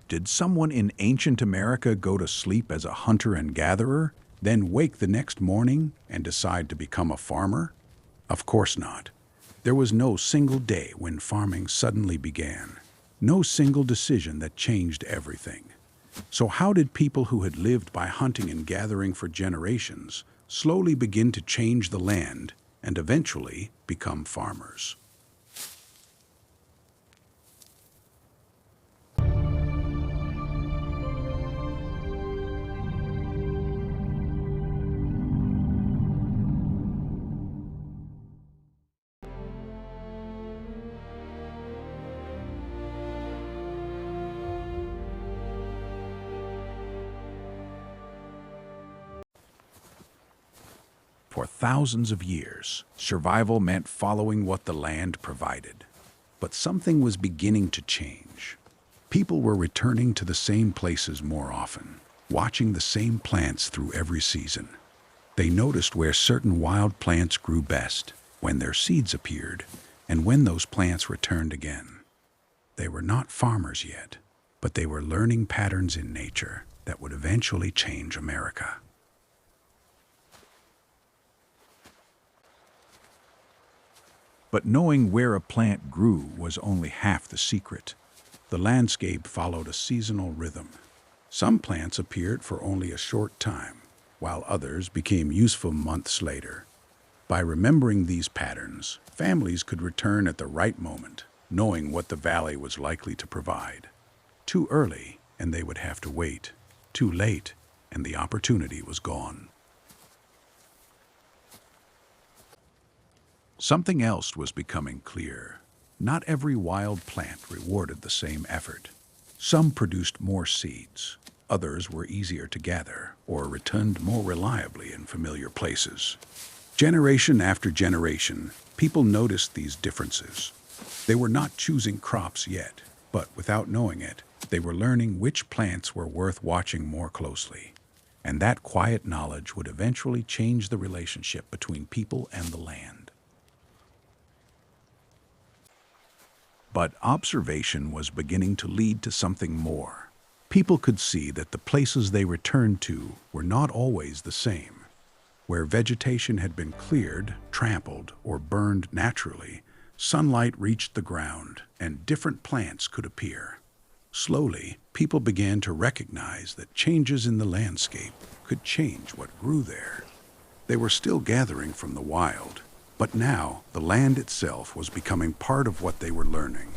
Did someone in ancient America go to sleep as a hunter and gatherer, then wake the next morning and decide to become a farmer? Of course not. There was no single day when farming suddenly began. No single decision that changed everything. So how did people who had lived by hunting and gathering for generations slowly begin to change the land and eventually become farmers? For thousands of years, survival meant following what the land provided. But something was beginning to change. People were returning to the same places more often, watching the same plants through every season. They noticed where certain wild plants grew best, when their seeds appeared, and when those plants returned again. They were not farmers yet, but they were learning patterns in nature that would eventually change America. But knowing where a plant grew was only half the secret. The landscape followed a seasonal rhythm. Some plants appeared for only a short time, while others became useful months later. By remembering these patterns, families could return at the right moment, knowing what the valley was likely to provide. Too early, and they would have to wait. Too late, and the opportunity was gone. Something else was becoming clear. Not every wild plant rewarded the same effort. Some produced more seeds, others were easier to gather or returned more reliably in familiar places. Generation after generation, people noticed these differences. They were not choosing crops yet, but without knowing it, they were learning which plants were worth watching more closely. And that quiet knowledge would eventually change the relationship between people and the land. But observation was beginning to lead to something more. People could see that the places they returned to were not always the same. Where vegetation had been cleared, trampled, or burned naturally, sunlight reached the ground and different plants could appear. Slowly, people began to recognize that changes in the landscape could change what grew there. They were still gathering from the wild, but now the land itself was becoming part of what they were learning.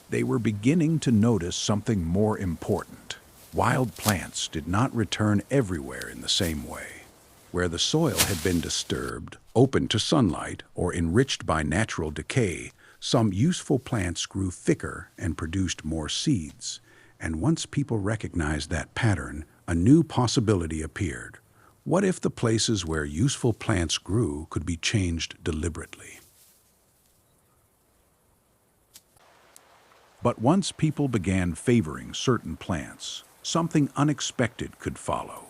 They were beginning to notice something more important. Wild plants did not return everywhere in the same way. Where the soil had been disturbed, open to sunlight, or enriched by natural decay, some useful plants grew thicker and produced more seeds. And once people recognized that pattern, a new possibility appeared. What if the places where useful plants grew could be changed deliberately? But once people began favoring certain plants, something unexpected could follow.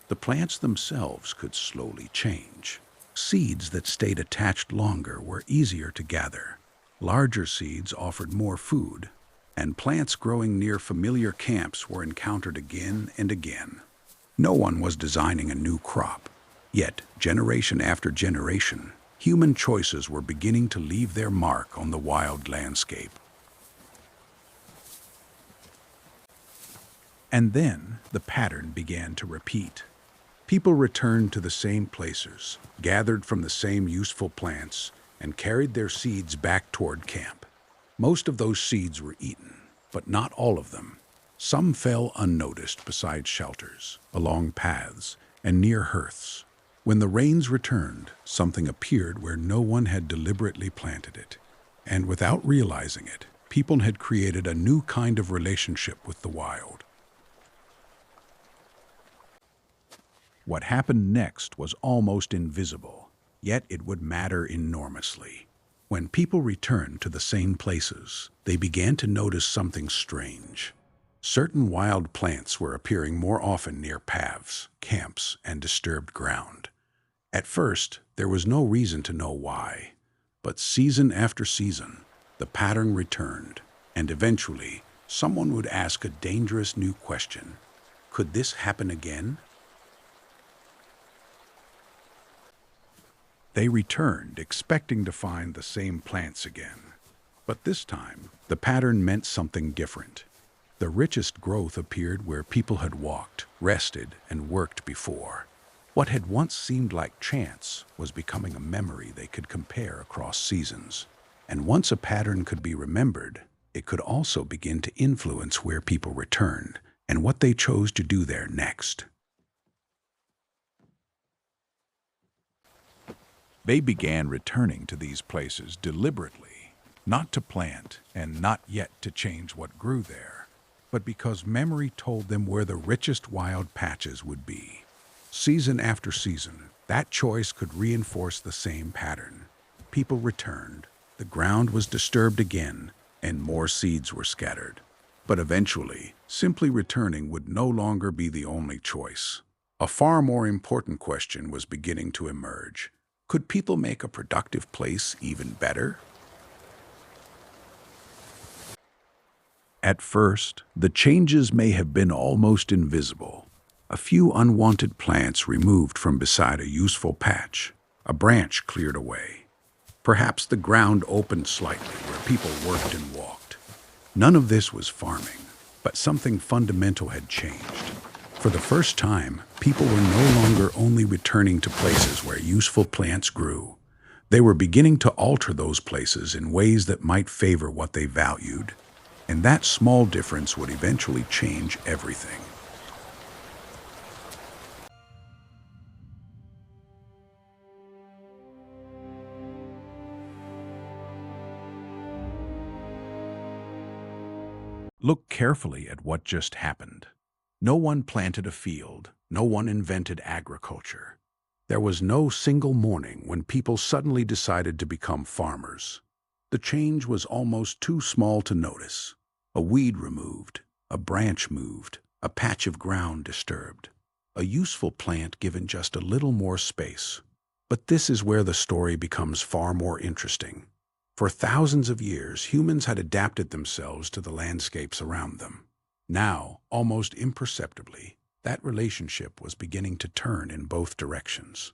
The plants themselves could slowly change. Seeds that stayed attached longer were easier to gather. Larger seeds offered more food, and plants growing near familiar camps were encountered again and again. No one was designing a new crop. Yet, generation after generation, human choices were beginning to leave their mark on the wild landscape. And then, the pattern began to repeat. People returned to the same places, gathered from the same useful plants, and carried their seeds back toward camp. Most of those seeds were eaten, but not all of them. Some fell unnoticed beside shelters, along paths, and near hearths. When the rains returned, something appeared where no one had deliberately planted it. And without realizing it, people had created a new kind of relationship with the wild. What happened next was almost invisible, yet it would matter enormously. When people returned to the same places, they began to notice something strange. Certain wild plants were appearing more often near paths, camps, and disturbed ground. At first, there was no reason to know why, but season after season, the pattern returned, And eventually, someone would ask a dangerous new question. Could this happen again? They returned, expecting to find the same plants again. But this time, the pattern meant something different. The richest growth appeared where people had walked, rested, and worked before. What had once seemed like chance was becoming a memory they could compare across seasons. And once a pattern could be remembered, it could also begin to influence where people returned and what they chose to do there next. They began returning to these places deliberately, not to plant and not yet to change what grew there, but because memory told them where the richest wild patches would be. Season after season, that choice could reinforce the same pattern. People returned, the ground was disturbed again, and more seeds were scattered. But eventually, simply returning would no longer be the only choice. A far more important question was beginning to emerge. Could people make a productive place even better? At first, the changes may have been almost invisible. A few unwanted plants removed from beside a useful patch, a branch cleared away. Perhaps the ground opened slightly where people worked and walked. None of this was farming, but something fundamental had changed. For the first time, people were no longer only returning to places where useful plants grew. They were beginning to alter those places in ways that might favor what they valued. And that small difference would eventually change everything. Look carefully at what just happened. No one planted a field, no one invented agriculture. There was no single morning when people suddenly decided to become farmers. The change was almost too small to notice. A weed removed, a branch moved, a patch of ground disturbed. A useful plant given just a little more space. But this is where the story becomes far more interesting. For thousands of years, humans had adapted themselves to the landscapes around them. Now, almost imperceptibly, that relationship was beginning to turn in both directions.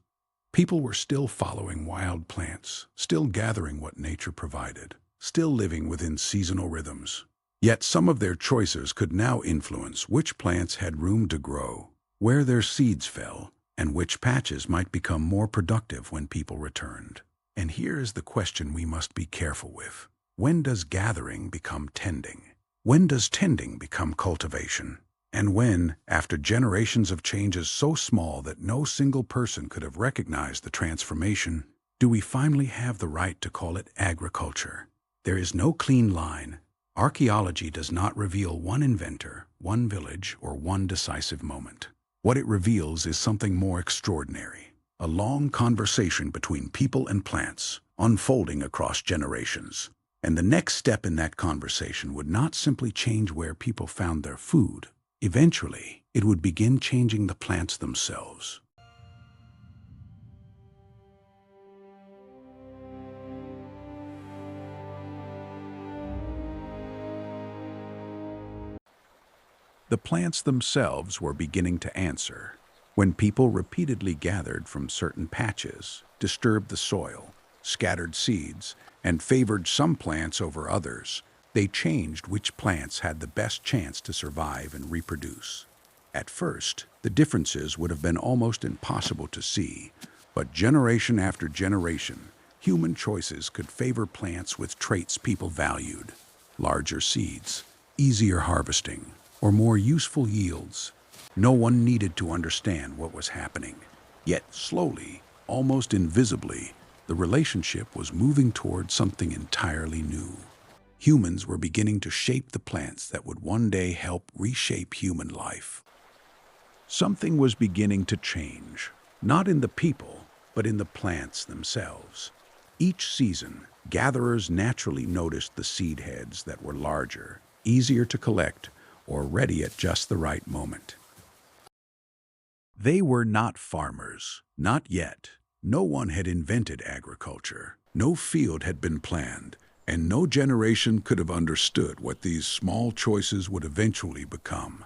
People were still following wild plants, still gathering what nature provided, still living within seasonal rhythms. Yet some of their choices could now influence which plants had room to grow, where their seeds fell, and which patches might become more productive when people returned. And here is the question we must be careful with. When does gathering become tending? When does tending become cultivation? And when, after generations of changes so small that no single person could have recognized the transformation, do we finally have the right to call it agriculture? There is no clean line. Archaeology does not reveal one inventor, one village, or one decisive moment. What it reveals is something more extraordinary. A long conversation between people and plants, unfolding across generations. And the next step in that conversation would not simply change where people found their food. Eventually, it would begin changing the plants themselves. The plants themselves were beginning to answer. When people repeatedly gathered from certain patches, disturbed the soil, scattered seeds, and favored some plants over others, they changed which plants had the best chance to survive and reproduce. At first, the differences would have been almost impossible to see, but generation after generation, human choices could favor plants with traits people valued: larger seeds, easier harvesting, or more useful yields. No one needed to understand what was happening. Yet slowly, almost invisibly, the relationship was moving toward something entirely new. Humans were beginning to shape the plants that would one day help reshape human life. Something was beginning to change, not in the people, but in the plants themselves. Each season, gatherers naturally noticed the seed heads that were larger, easier to collect, or ready at just the right moment. They were not farmers, not yet. No one had invented agriculture. No field had been planned. And no generation could have understood what these small choices would eventually become.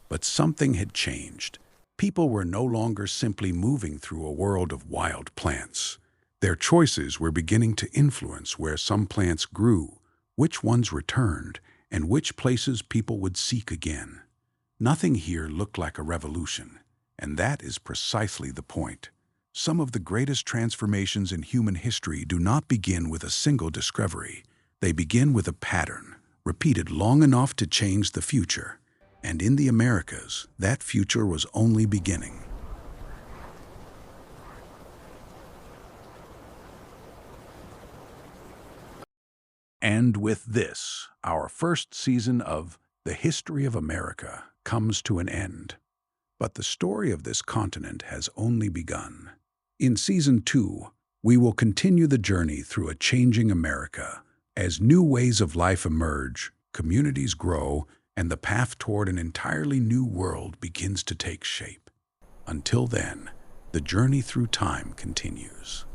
But something had changed. People were no longer simply moving through a world of wild plants. Their choices were beginning to influence where some plants grew, which ones returned, and which places people would seek again. Nothing here looked like a revolution, and that is precisely the point. Some of the greatest transformations in human history do not begin with a single discovery. They begin with a pattern, repeated long enough to change the future. And in the Americas, that future was only beginning. And with this, our first season of The History of America comes to an end. But the story of this continent has only begun. In Season 2, we will continue the journey through a changing America. As new ways of life emerge, communities grow, and the path toward an entirely new world begins to take shape. Until then, the journey through time continues.